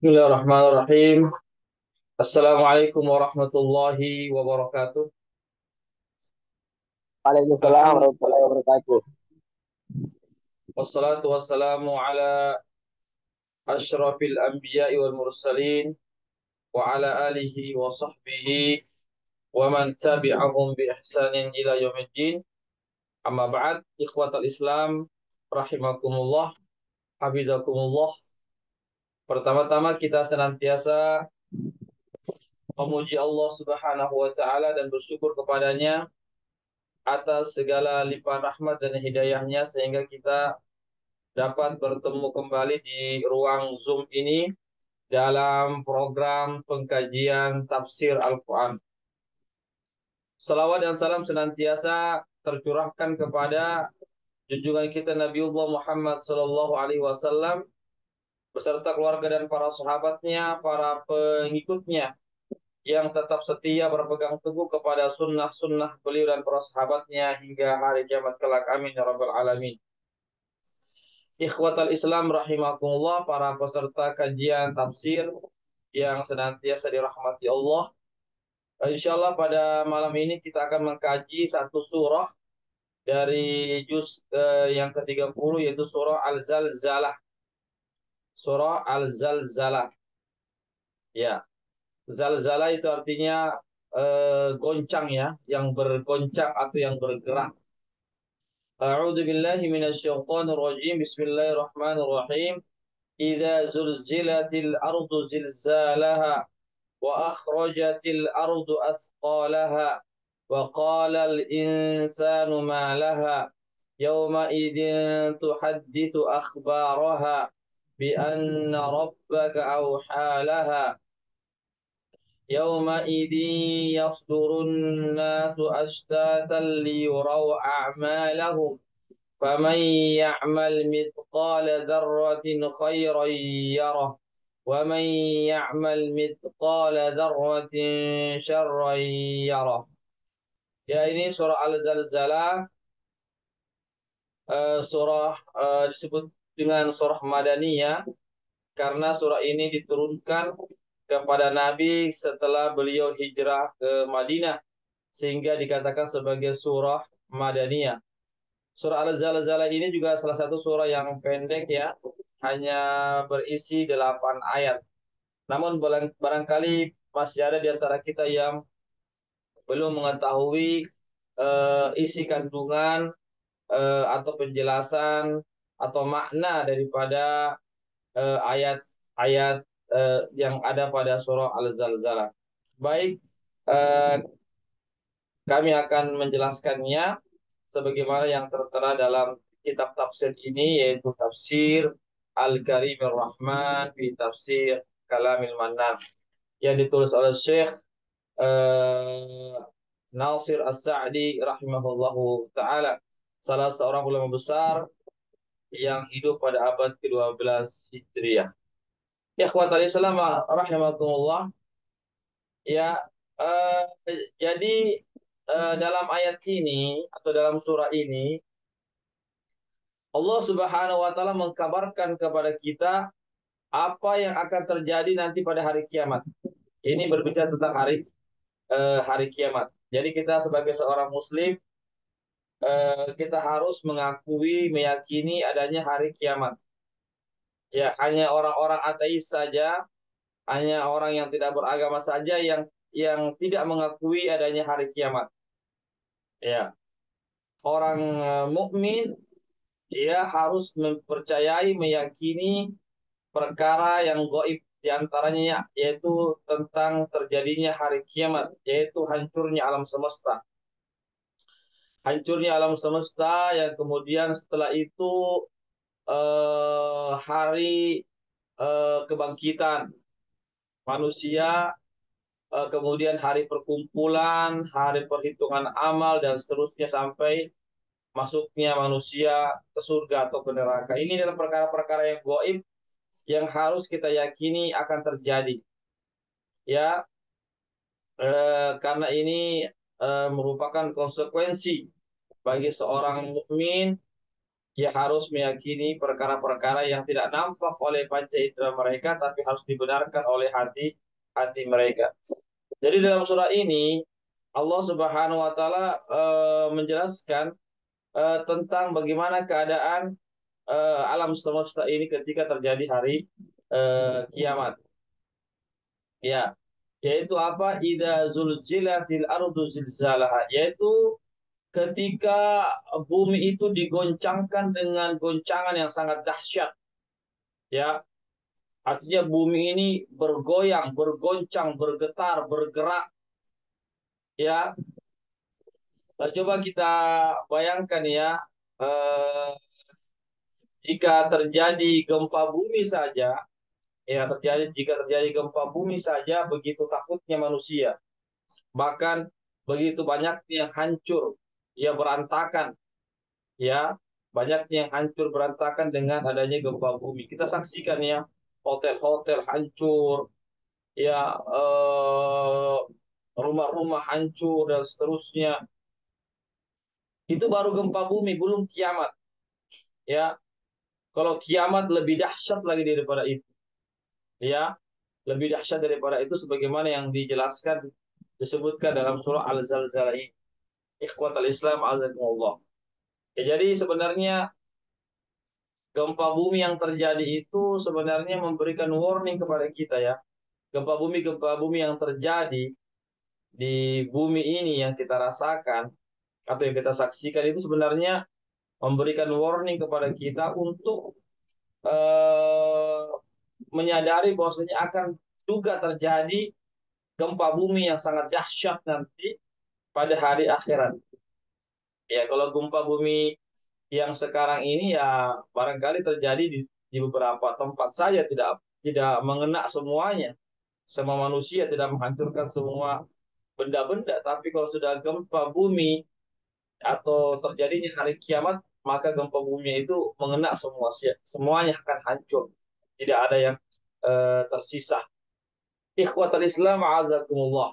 Bismillahirrahmanirrahim. Assalamualaikum warahmatullahi wabarakatuh. Waalaikumsalam Alhamdulillah, warahmatullahi wabarakatuh. wassalatu wassalamu ala asyrafil anbiya'i wal mursalin wa ala alihi wa sahbihi wa man tabi'ahum bi ihsanin ila yaumiddin. Amma ba'd, ikhwatal Islam rahimakumullah, hafizakumullah. Pertama-tama kita senantiasa memuji Allah Subhanahu wa taala dan bersyukur kepadanya atas segala limpahan rahmat dan hidayahnya sehingga kita dapat bertemu kembali di ruang Zoom ini dalam program pengkajian tafsir Al-Quran. Salawat dan salam senantiasa tercurahkan kepada junjungan kita Nabiullah Muhammad Sallallahu Alaihi Wasallam beserta keluarga dan para sahabatnya, para pengikutnya yang tetap setia berpegang teguh kepada sunnah-sunnah beliau dan para sahabatnya hingga hari kiamat kelak. Amin ya rabbal alamin. Ikhwatal Islam rahimakumullah, para peserta kajian tafsir yang senantiasa dirahmati Allah. Insya Allah pada malam ini kita akan mengkaji satu surah dari juz yang ke-30, yaitu surah Al-Zalzalah. Surah Al-Zalzalah. Ya, Zalzalah itu artinya goncang ya, yang bergoncang atau yang bergerak. A'udzu billahi minasyaitonir rajim. Bismillahirrahmanirrahim. إذا زلزلت الأرض زلزالها وأخرجت الأرض أثقالها وقال الإنسان ما لها يومئذ تحدث أخبارها بأن ربك أوحى لها يومئذ يصدر الناس أشتاتا ليروا أعمالهم فمن يعمل مثقال ذرة خيرا يره ومن يعمل مثقال ذرة شرا يره. Ya, ini surah Al-Zalzalah, surah disebut dengan surah Madaniyah karena surah ini diturunkan kepada Nabi setelah beliau hijrah ke Madinah sehingga dikatakan sebagai surah Madaniyah. Surah Al-Zalzalah ini juga salah satu surah yang pendek ya, hanya berisi 8 ayat. Namun barangkali masih ada di antara kita yang belum mengetahui isi kandungan atau penjelasan atau makna daripada ayat-ayat yang ada pada surah Al-Zalzalah. Baik, eh, kami akan menjelaskannya sebagaimana yang tertera dalam kitab tafsir ini, yaitu tafsir Al-Karimir Rahman fi tafsir Kalamil Mannan yang ditulis oleh Syekh eh, Nasir As-Sa'di rahimahullahu taala, salah seorang ulama besar yang hidup pada abad ke-12 Hijriah. Ya, ikhwatal Islam rahimakumullah. Ya, eh, jadi dalam ayat ini atau dalam surah ini Allah Subhanahu wa taala mengkabarkan kepada kita apa yang akan terjadi nanti pada hari kiamat. Ini berbicara tentang hari kiamat. Jadi kita sebagai seorang muslim kita harus mengakui, meyakini adanya hari kiamat. Ya, hanya orang-orang ateis saja, hanya orang yang tidak beragama saja yang tidak mengakui adanya hari kiamat. Ya, orang mukmin dia harus mempercayai, meyakini perkara yang gaib, di antaranya yaitu tentang terjadinya hari kiamat, yaitu hancurnya alam semesta. Hancurnya alam semesta yang kemudian setelah itu hari kebangkitan manusia, kemudian hari perkumpulan, hari perhitungan amal dan seterusnya sampai masuknya manusia ke surga atau ke neraka. Ini adalah perkara-perkara yang gaib yang harus kita yakini akan terjadi. Ya, karena ini merupakan konsekuensi bagi seorang mukmin ya harus meyakini perkara-perkara yang tidak nampak oleh panca indera mereka, tapi harus dibenarkan oleh hati mereka. Jadi dalam surah ini Allah Subhanahu wa taala menjelaskan tentang bagaimana keadaan alam semesta ini ketika terjadi hari kiamat. Ya, yaitu apa? Idza zulzilatil ardu zilzalaha, yaitu ketika bumi itu digoncangkan dengan goncangan yang sangat dahsyat. Ya, artinya bumi ini bergoyang, bergoncang, bergetar, bergerak. Ya, nah, coba kita bayangkan ya, eh, jika terjadi gempa bumi saja, ya jika terjadi gempa bumi saja, begitu takutnya manusia, bahkan begitu banyaknya yang hancur, ya berantakan, ya banyaknya yang hancur berantakan dengan adanya gempa bumi. Kita saksikan ya, hotel-hotel hancur, ya rumah-rumah hancur dan seterusnya. Itu baru gempa bumi, belum kiamat. Ya, kalau kiamat lebih dahsyat lagi daripada itu. Ya, lebih dahsyat daripada itu sebagaimana yang dijelaskan disebutkan dalam surah Al-Zalzalah ini. Ikhwatal Islam azakumullah. Ya, jadi sebenarnya gempa bumi yang terjadi itu sebenarnya memberikan warning kepada kita ya. Gempa bumi yang terjadi di bumi ini yang kita rasakan atau yang kita saksikan itu sebenarnya memberikan warning kepada kita untuk eh, menyadari bahwasanya akan juga terjadi gempa bumi yang sangat dahsyat nanti pada hari akhirat. Ya, kalau gempa bumi yang sekarang ini ya barangkali terjadi di beberapa tempat saja, tidak tidak mengena semuanya. Semua manusia tidak menghancurkan semua benda-benda, tapi kalau sudah gempa bumi atau terjadinya hari kiamat, maka gempa bumi itu mengena semua, semuanya akan hancur. Tidak ada yang tersisa. Ikhwatal Islam azakumullah.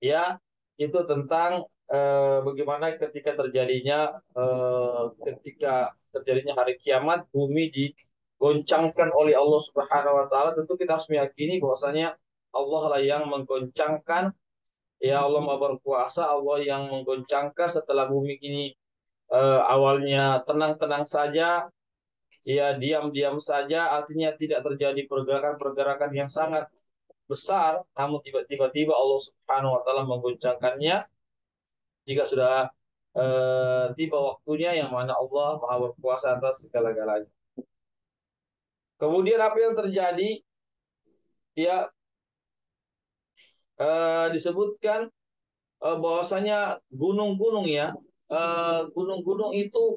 Ya, itu tentang bagaimana ketika terjadinya hari kiamat, bumi digoncangkan oleh Allah Subhanahu wa taala. Tentu kita harus meyakini bahwasanya Allah lah yang menggoncangkan, ya Allah Maha berkuasa, Allah yang menggoncangkan setelah bumi ini awalnya tenang-tenang saja, ya diam-diam saja, artinya tidak terjadi pergerakan-pergerakan yang sangat besar, namun tiba-tiba Allah Subhanahu wa taala menggoncangkannya jika sudah tiba waktunya, yang mana Allah Maha berkuasa atas segala-galanya. Kemudian apa yang terjadi? Ya, disebutkan bahwasanya gunung-gunung ya, gunung-gunung itu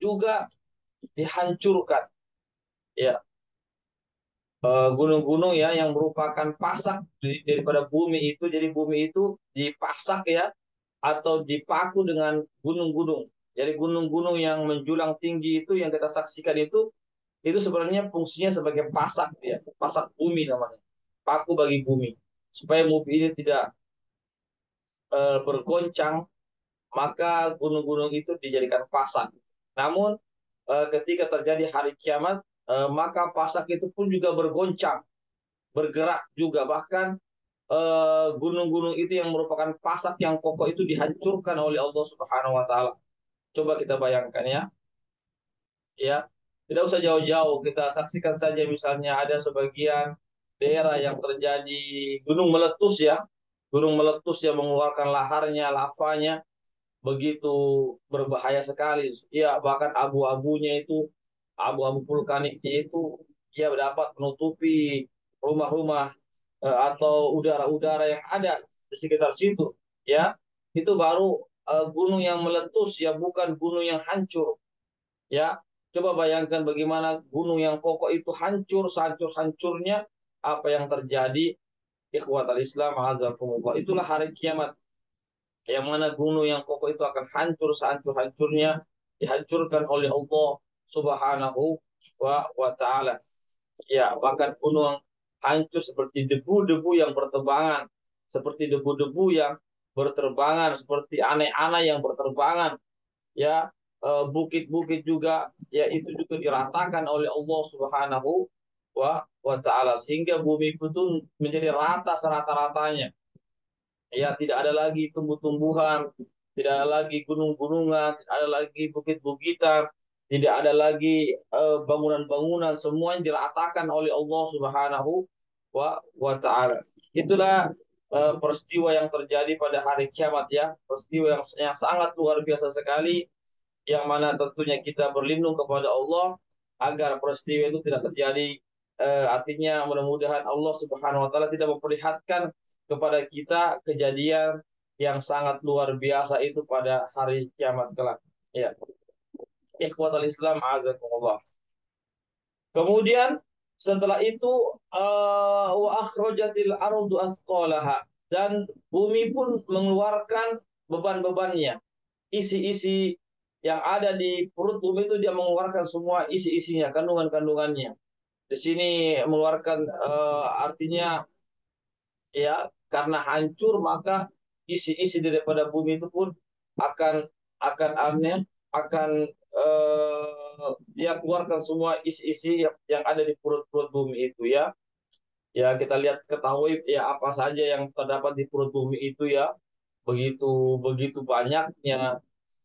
juga dihancurkan. Ya, gunung-gunung ya yang merupakan pasak daripada bumi itu, jadi bumi itu dipasak ya atau dipaku dengan gunung-gunung. Jadi gunung-gunung yang menjulang tinggi itu yang kita saksikan itu sebenarnya fungsinya sebagai pasak ya, pasak bumi namanya, paku bagi bumi, supaya bumi ini tidak bergoncang, maka gunung-gunung itu dijadikan pasak. Namun ketika terjadi hari kiamat, maka pasak itu pun juga bergoncang, bergerak juga, bahkan gunung-gunung itu yang merupakan pasak yang kokoh itu dihancurkan oleh Allah Subhanahu wa taala. Coba kita bayangkan ya. Ya, tidak usah jauh-jauh, kita saksikan saja misalnya ada sebagian daerah yang terjadi gunung meletus ya. Gunung meletus yang mengeluarkan laharnya, lavanya begitu berbahaya sekali. Ya, bahkan abu-abunya itu, abu-abu vulkaniknya itu ya dapat menutupi rumah-rumah atau udara-udara yang ada di sekitar situ. Ya, itu baru gunung yang meletus ya, bukan gunung yang hancur. Ya, coba bayangkan bagaimana gunung yang kokoh itu hancur, hancur-hancurnya apa yang terjadi. Ikhwatal Islam azakumullah. Itulah hari kiamat, yang mana gunung yang kokoh itu akan hancur sehancur-hancurnya, dihancurkan oleh Allah Subhanahu wa taala. Ya, bahkan gunung hancur seperti debu-debu yang berterbangan, seperti debu-debu yang berterbangan, seperti aneh-aneh yang berterbangan. Ya, bukit-bukit juga, ya itu juga diratakan oleh Allah Subhanahu wa taala, sehingga bumi itu menjadi rata serata-ratanya. Ya, tidak ada lagi tumbuh-tumbuhan, tidak ada lagi gunung-gunungan, tidak ada lagi bukit-bukitan, tidak ada lagi bangunan-bangunan, semuanya diratakan oleh Allah Subhanahu wa taala. Itulah peristiwa yang terjadi pada hari kiamat, ya, peristiwa yang sangat luar biasa sekali, yang mana tentunya kita berlindung kepada Allah agar peristiwa itu tidak terjadi. Artinya mudah-mudahan Allah Subhanahu wa taala tidak memperlihatkan kepada kita kejadian yang sangat luar biasa itu pada hari kiamat kelak. Ya, ikhwatal Islam azakumullah. Kemudian setelah itu wa akhrajatil ardu asqalaha, dan bumi pun mengeluarkan beban-bebannya, isi-isi yang ada di perut bumi itu dia mengeluarkan semua isi-isinya, kandungan-kandungannya. Di sini mengeluarkan artinya, ya, karena hancur maka isi-isi daripada bumi itu pun akan aneh, akan dia keluarkan semua isi-isi yang ada di perut-perut bumi itu, ya. Ya, kita lihat, ketahui ya apa saja yang terdapat di perut bumi itu, ya. Begitu begitu banyaknya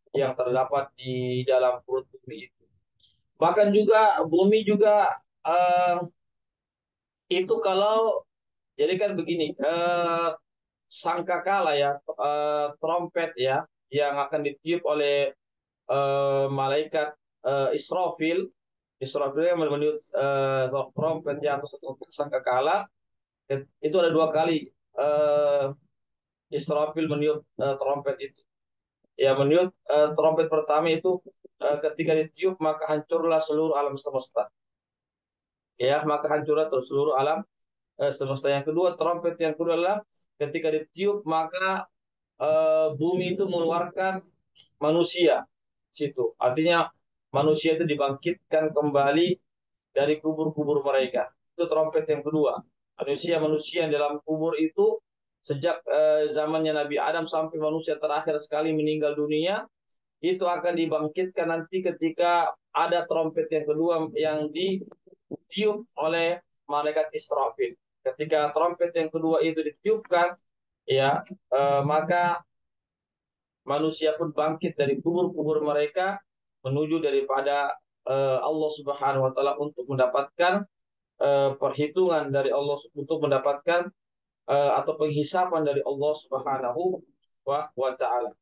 yang terdapat di dalam perut bumi itu. Bahkan juga bumi juga itu kalau jadi kan begini, sangkakala, ya, trompet, ya, yang akan ditiup oleh malaikat Israfil. Israfil yang meniup trompet, ya, atau sangkakala. Itu ada dua kali Israfil meniup trompet itu. Ya, meniup trompet pertama itu ketika ditiup maka hancurlah seluruh alam semesta. Ya, maka hancurlah terus seluruh alam semesta. Yang kedua, trompet yang kedua adalah ketika ditiup maka bumi itu mengeluarkan manusia situ. Artinya manusia itu dibangkitkan kembali dari kubur-kubur mereka. Itu trompet yang kedua. Manusia-manusia yang dalam kubur itu sejak zamannya Nabi Adam sampai manusia terakhir sekali meninggal dunia, itu akan dibangkitkan nanti ketika ada trompet yang kedua yang ditiup oleh malaikat Israfil. Ketika trompet yang kedua itu ditiupkan, ya, maka manusia pun bangkit dari kubur-kubur mereka menuju daripada Allah Subhanahu wa taala untuk mendapatkan perhitungan dari Allah, untuk mendapatkan atau penghisapan dari Allah Subhanahu wa taala.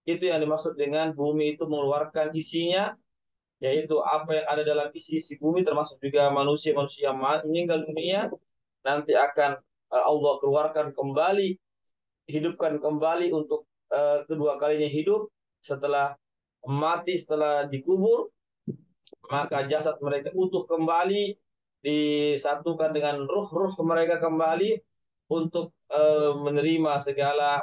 Itu yang dimaksud dengan bumi itu mengeluarkan isinya, yaitu apa yang ada dalam isi-isi bumi, termasuk juga manusia-manusia yang meninggal dunia, nanti akan Allah keluarkan kembali, hidupkan kembali untuk kedua kalinya hidup setelah mati, setelah dikubur, maka jasad mereka utuh kembali, disatukan dengan ruh-ruh mereka kembali untuk menerima segala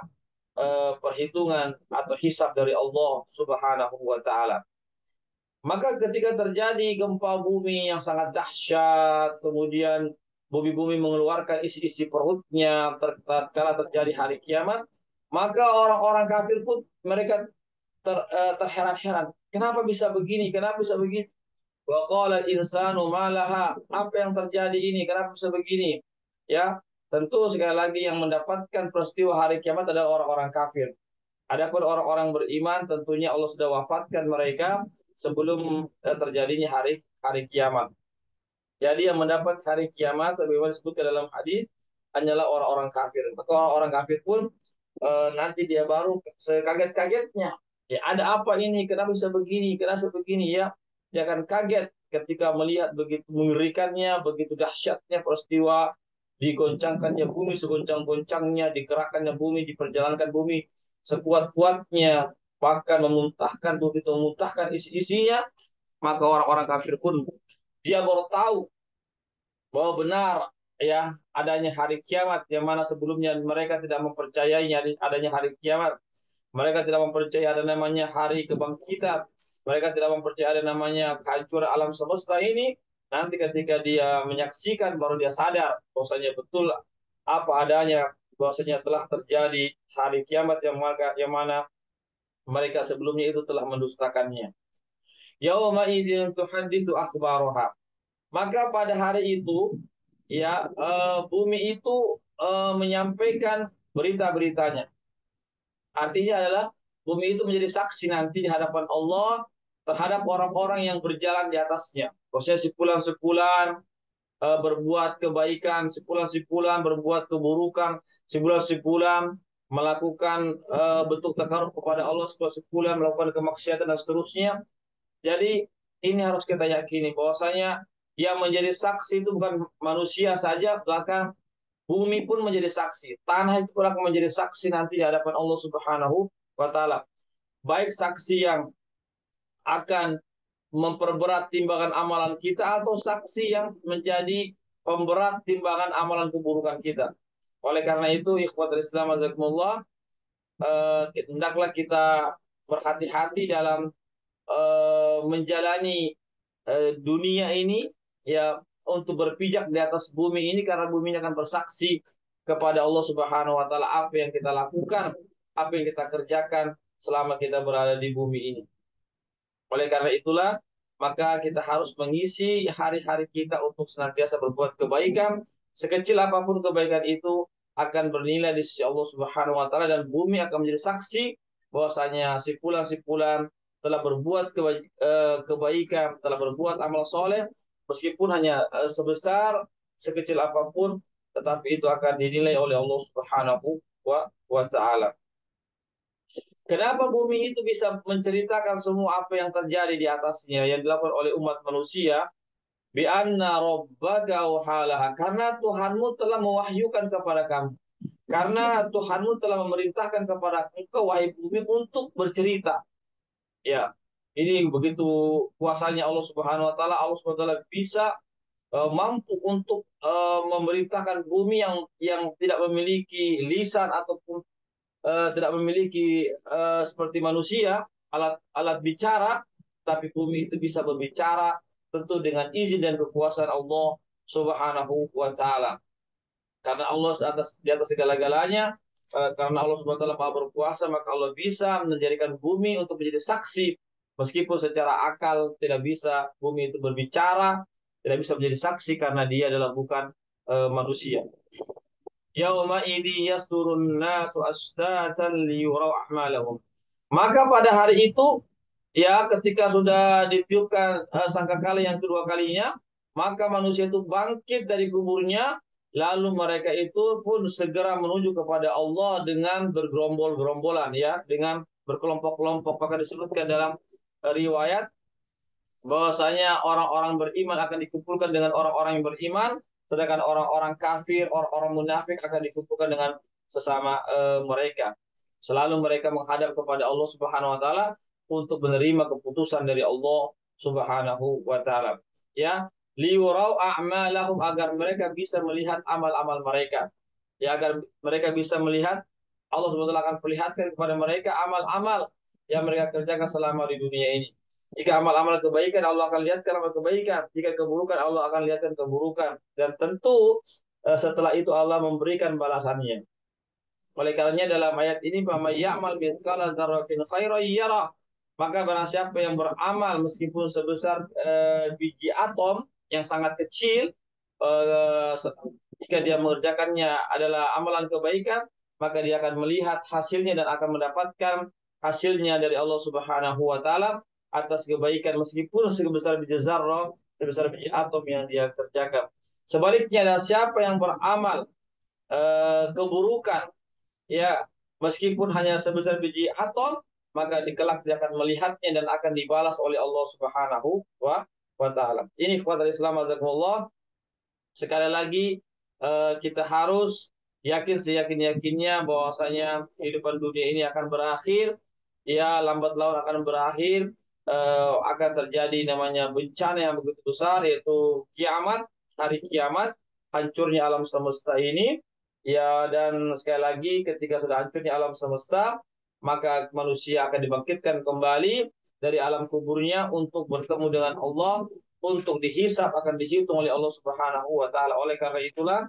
perhitungan atau hisab dari Allah Subhanahu wa taala. Maka ketika terjadi gempa bumi yang sangat dahsyat, kemudian bumi-bumi mengeluarkan isi-isi perutnya tatkala terjadi hari kiamat, maka orang-orang kafir pun mereka terheran-heran. Kenapa bisa begini? Kenapa bisa begitu? Wa qala insanu malaha. Apa yang terjadi ini? Kenapa bisa begini? Ya, tentu sekali lagi yang mendapatkan peristiwa hari kiamat adalah orang-orang kafir. Adapun orang-orang beriman tentunya Allah sudah wafatkan mereka sebelum terjadinya hari hari kiamat. Jadi yang mendapat hari kiamat sebagaimana disebutkan dalam hadis hanyalah orang-orang kafir. Maka orang-orang kafir pun nanti dia baru sekaget-kagetnya. Ya, ada apa ini? Kenapa bisa begini? Kenapa bisa begini, ya? Dia akan kaget ketika melihat begitu mengerikannya, begitu dahsyatnya peristiwa, digoncangkannya bumi segoncang-goncangnya, digerakkannya bumi, diperjalankan bumi sekuat-kuatnya, bahkan memuntahkan bumi itu memuntahkan isi-isinya. Maka orang-orang kafir pun dia baru tahu bahwa benar, ya, adanya hari kiamat, yang mana sebelumnya mereka tidak mempercayai adanya hari kiamat. Mereka tidak mempercayai ada namanya hari kebangkitan. Mereka tidak mempercayai ada namanya kehancuran alam semesta ini. Nanti ketika dia menyaksikan baru dia sadar bahwasanya betul apa adanya, bahwasanya telah terjadi hari kiamat yang mana mereka sebelumnya itu telah mendustakannya. Yauma idzin tuhadditsu akhbaraha. Maka pada hari itu ya bumi itu menyampaikan berita-beritanya. Artinya adalah bumi itu menjadi saksi nanti di hadapan Allah terhadap orang-orang yang berjalan di atasnya. Maksudnya sepulan-sepulan berbuat kebaikan, sepulan-sepulan berbuat keburukan, sepulan-sepulan melakukan bentuk takarub kepada Allah, sepulan-sepulan melakukan kemaksiatan dan seterusnya. Jadi ini harus kita yakini bahwasanya yang menjadi saksi itu bukan manusia saja, bahkan bumi pun menjadi saksi. Tanah itu pun akan menjadi saksi nanti di hadapan Allah Subhanahu wa taala. Baik saksi yang akan memperberat timbangan amalan kita atau saksi yang menjadi pemberat timbangan amalan keburukan kita. Oleh karena itu, ikhwatul Islam azakumullah, hendaklah kita berhati-hati dalam menjalani dunia ini ya untuk berpijak di atas bumi ini karena bumi ini akan bersaksi kepada Allah Subhanahu wa taala apa yang kita lakukan, apa yang kita kerjakan selama kita berada di bumi ini. Oleh karena itulah maka kita harus mengisi hari-hari kita untuk senantiasa berbuat kebaikan, sekecil apapun kebaikan itu akan bernilai di sisi Allah Subhanahu wa taala dan bumi akan menjadi saksi bahwasanya sipulan-sipulan telah berbuat kebaikan, telah berbuat amal soleh, meskipun hanya sebesar sekecil apapun, tetapi itu akan dinilai oleh Allah Subhanahu wa taala. Kenapa bumi itu bisa menceritakan semua apa yang terjadi di atasnya yang dilakukan oleh umat manusia? Bi anna rabbaka wahalaha. Karena Tuhanmu telah mewahyukan kepada kamu. Karena Tuhanmu telah memerintahkan kepada engkau wahai bumi untuk bercerita. Ya, ini begitu kuasanya Allah Subhanahu wa taala. Allah Subhanahu wa taala bisa mampu untuk memerintahkan bumi yang tidak memiliki lisan ataupun tidak memiliki seperti manusia alat bicara, tapi bumi itu bisa berbicara tentu dengan izin dan kekuasaan Allah Subhanahu wa taala. Karena Allah di atas segala-galanya, karena Allah Subhanahu wa taala Maha berkuasa, maka Allah bisa menjadikan bumi untuk menjadi saksi meskipun secara akal tidak bisa bumi itu berbicara, tidak bisa menjadi saksi karena dia adalah bukan manusia. Yauma idzi yasdurun nasu ashtatan liyurau a'malahum. Maka pada hari itu ya ketika sudah ditiupkan sangkakala yang kedua kalinya, maka manusia itu bangkit dari kuburnya, lalu mereka itu pun segera menuju kepada Allah dengan bergerombol-gerombolan ya, dengan berkelompok-kelompok. Maka disebutkan dalam riwayat bahwasanya orang-orang beriman akan dikumpulkan dengan orang-orang yang beriman, sedangkan orang-orang kafir, orang-orang munafik akan dikumpulkan dengan sesama mereka. Selalu mereka menghadap kepada Allah Subhanahu wa taala untuk menerima keputusan dari Allah Subhanahu wa taala. Ya, liurau a'malahum agar mereka bisa melihat amal-amal mereka. Ya, agar mereka bisa melihat Allah Subhanahu wa taala akan perlihatkan kepada mereka amal-amal yang mereka kerjakan selama di dunia ini. Jika amal-amal kebaikan Allah akan lihatkan amal kebaikan, jika keburukan Allah akan lihatkan keburukan dan tentu setelah itu Allah memberikan balasannya. Oleh karenanya dalam ayat ini faman ya'mal mithqala dzarratin khairan yara. Maka barang siapa yang beramal meskipun sebesar biji atom yang sangat kecil, eh, jika dia mengerjakannya adalah amalan kebaikan, maka dia akan melihat hasilnya dan akan mendapatkan hasilnya dari Allah Subhanahu wa taala atas kebaikan meskipun sebesar biji zarrah, sebesar biji atom yang dia kerjakan. Sebaliknya adalah siapa yang beramal keburukan ya meskipun hanya sebesar biji atom, maka kelak dia akan melihatnya dan akan dibalas oleh Allah Subhanahu wa taala. Ini ikhwatul Islam azakumullah. Sekali lagi kita harus yakin seyakin-yakinnya bahwasanya kehidupan dunia ini akan berakhir, ya lambat laun akan berakhir, akan terjadi namanya bencana yang begitu besar yaitu kiamat, hari kiamat, hancurnya alam semesta ini. Ya dan sekali lagi ketika sudah hancurnya alam semesta, maka manusia akan dibangkitkan kembali dari alam kuburnya untuk bertemu dengan Allah, untuk dihisap akan dihitung oleh Allah Subhanahu wa taala. Oleh karena itulah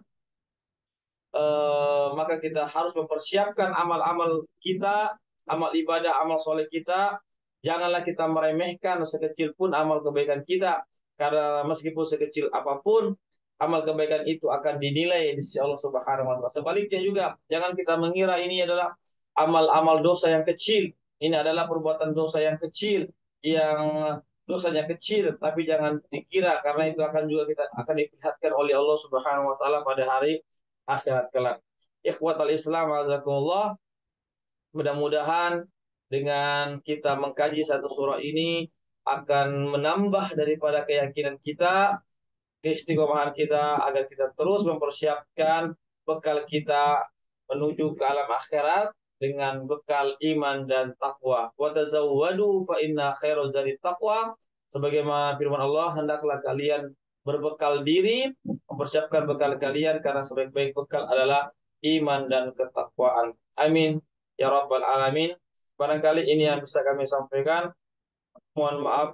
maka kita harus mempersiapkan amal-amal kita, amal ibadah, amal soleh kita Janganlah kita meremehkan sekecil pun amal kebaikan kita, karena meskipun sekecil apapun amal kebaikan itu akan dinilai di sisi Allah Subhanahu wa taala. Sebaliknya juga, jangan kita mengira ini adalah amal-amal dosa yang kecil. Ini adalah perbuatan dosa yang kecil, yang dosanya kecil, tapi jangan dikira karena itu akan juga kita akan diperlihatkan oleh Allah Subhanahu wa taala pada hari akhirat kelak. Ikhwatal Islam, azakumullah. Mudah-mudahan dengan kita mengkaji satu surah ini akan menambah daripada keyakinan kita, keistiqomahan kita agar kita terus mempersiapkan bekal kita menuju ke alam akhirat dengan bekal iman dan takwa. Wa tazawwadu fa inna khairaz zadi taqwa. Sebagaimana firman Allah, hendaklah kalian berbekal diri, mempersiapkan bekal kalian karena sebaik-baik bekal adalah iman dan ketakwaan. Amin ya rabbal alamin. Barangkali ini yang bisa kami sampaikan. Mohon maaf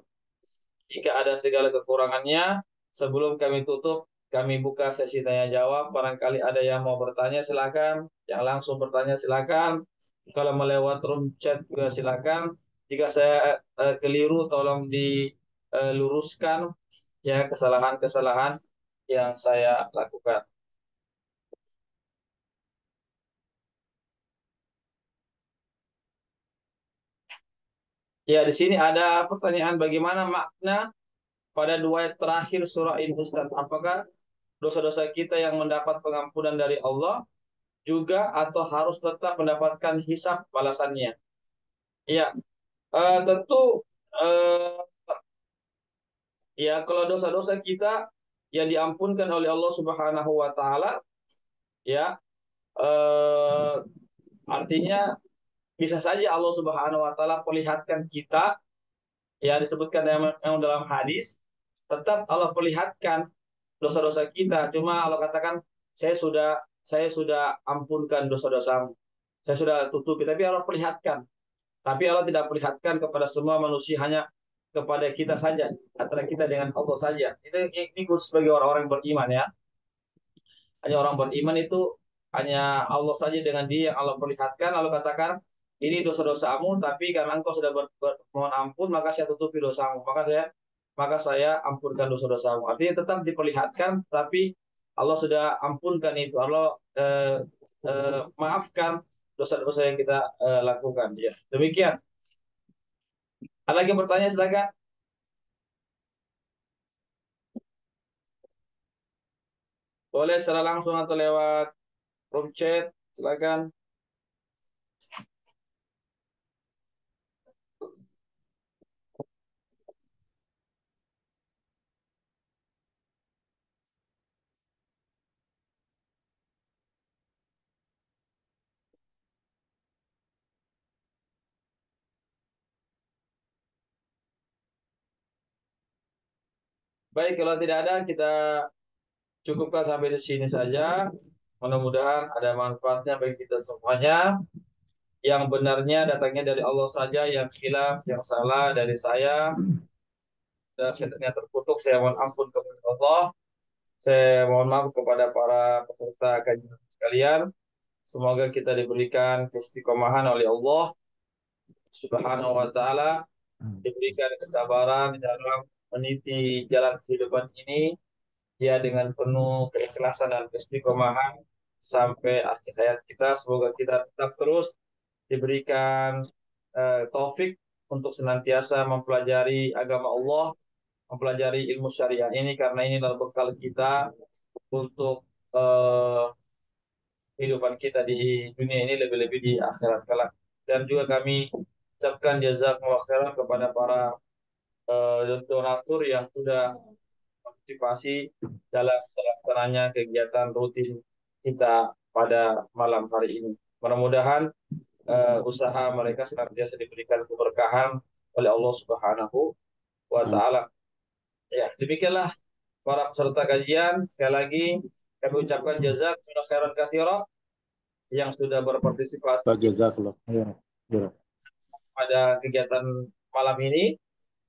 jika ada segala kekurangannya. Sebelum kami tutup, kami buka sesi tanya jawab. Barangkali ada yang mau bertanya, silakan. Yang langsung bertanya, silakan. Kalau melewat room chat juga silakan. Jika saya keliru, tolong diluruskan ya kesalahan-kesalahan yang saya lakukan. Ya, di sini ada pertanyaan, bagaimana makna pada dua ayat terakhir surah ini, Ustaz? Apakah dosa-dosa kita yang mendapat pengampunan dari Allah juga atau harus tetap mendapatkan hisab balasannya? Ya, tentu eh, ya kalau dosa-dosa kita yang diampunkan oleh Allah Subhanahu wa taala, ya eh, artinya bisa saja Allah Subhanahu wa taala perlihatkan kita, ya disebutkan yang dalam hadis, tetap Allah perlihatkan dosa-dosa kita. Cuma Allah katakan, saya sudah ampunkan dosa-dosamu. Saya sudah tutupi, tapi Allah perlihatkan. Tapi Allah tidak perlihatkan kepada semua manusia, hanya kepada kita saja, antara kita dengan Allah saja. Ini khusus bagi orang-orang beriman ya. Hanya orang beriman itu hanya Allah saja, dengan dia yang Allah perlihatkan. Allah katakan, ini dosa-dosamu, tapi karena engkau sudah mohon ampun, maka saya tutupi dosamu. Maka saya ampunkan dosa-dosamu. Artinya tetap diperlihatkan, tapi Allah sudah ampunkan itu. Allah maafkan dosa-dosa yang kita lakukan. Ya, demikian. Ada lagi yang bertanya, silakan. Boleh secara langsung atau lewat room chat, silakan. Baik, kalau tidak ada, kita cukupkan sampai di sini saja. Mudah-mudahan ada manfaatnya bagi kita semuanya. Yang benarnya datangnya dari Allah saja, yang khilaf, yang salah dari saya. Dan syaitannya terkutuk, saya mohon ampun kepada Allah. Saya mohon maaf kepada para peserta kajian sekalian. Semoga kita diberikan keistiqomahan oleh Allah Subhanahu wa taala, diberikan kesabaran di dalam meniti jalan kehidupan ini, ya dengan penuh keikhlasan dan keistiqomahan sampai akhir hayat kita. Semoga kita tetap terus diberikan taufik untuk senantiasa mempelajari agama Allah, mempelajari ilmu syariah ini, karena ini adalah bekal kita untuk kehidupan kita di dunia ini, lebih-lebih di akhirat kelak. Dan juga kami ucapkan jazakumullah khairan kepada para donatur yang sudah partisipasi dalam terlaksananya kegiatan rutin kita pada malam hari ini. Mudah-mudahan usaha mereka senantiasa diberikan keberkahan oleh Allah Subhanahu wa taala. Ya, demikianlah para peserta kajian. Sekali lagi kami ucapkan jazakumullah khairan katsiran yang sudah berpartisipasi Jazakallah. Ya. Ya. pada kegiatan malam ini,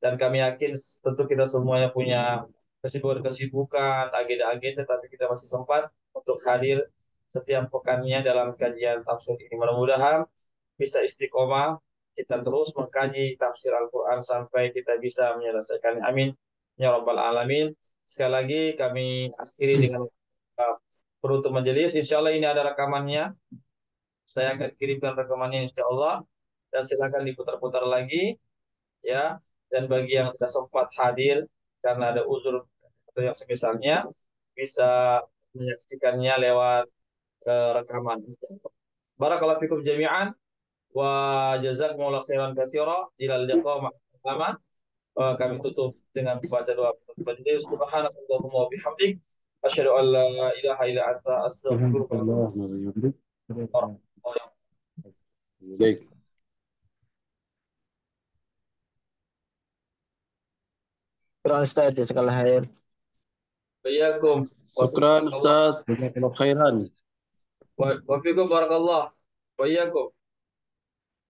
dan kami yakin tentu kita semuanya punya kesibukan-kesibukan, agenda-agenda, tapi kita masih sempat untuk hadir setiap pekannya dalam kajian tafsir ini. Mudah-mudahan bisa istiqomah kita terus mengkaji tafsir Al-Quran sampai kita bisa menyelesaikan. Amin. Ya Rabbal Alamin. Sekali lagi kami akhiri dengan penutup majelis. Insya Allah ini ada rekamannya. Saya akan kirimkan rekamannya insya Allah. Dan silakan diputar-putar lagi. Ya. Dan bagi yang tidak sempat hadir karena ada uzur atau yang semisalnya, bisa menyaksikannya lewat rekaman. Barakallahu fikum jami'an. Wa jazakumullah khairan katsira. Ila liqa ma'assalamah. Kami tutup dengan baca doa penutup. Subhanakallahumma wa bihamdik asyhadu an la ilaha illa anta astaghfiruka wa atubu Alhamdulillah, Nabi. ilaik. Baik. Kurang Ustaz, jazakallah khair. Wa'iyyakum. Syukran Ustaz. Jazakallahu khairan. Wa fikum barakallah. Wa'iyyakum.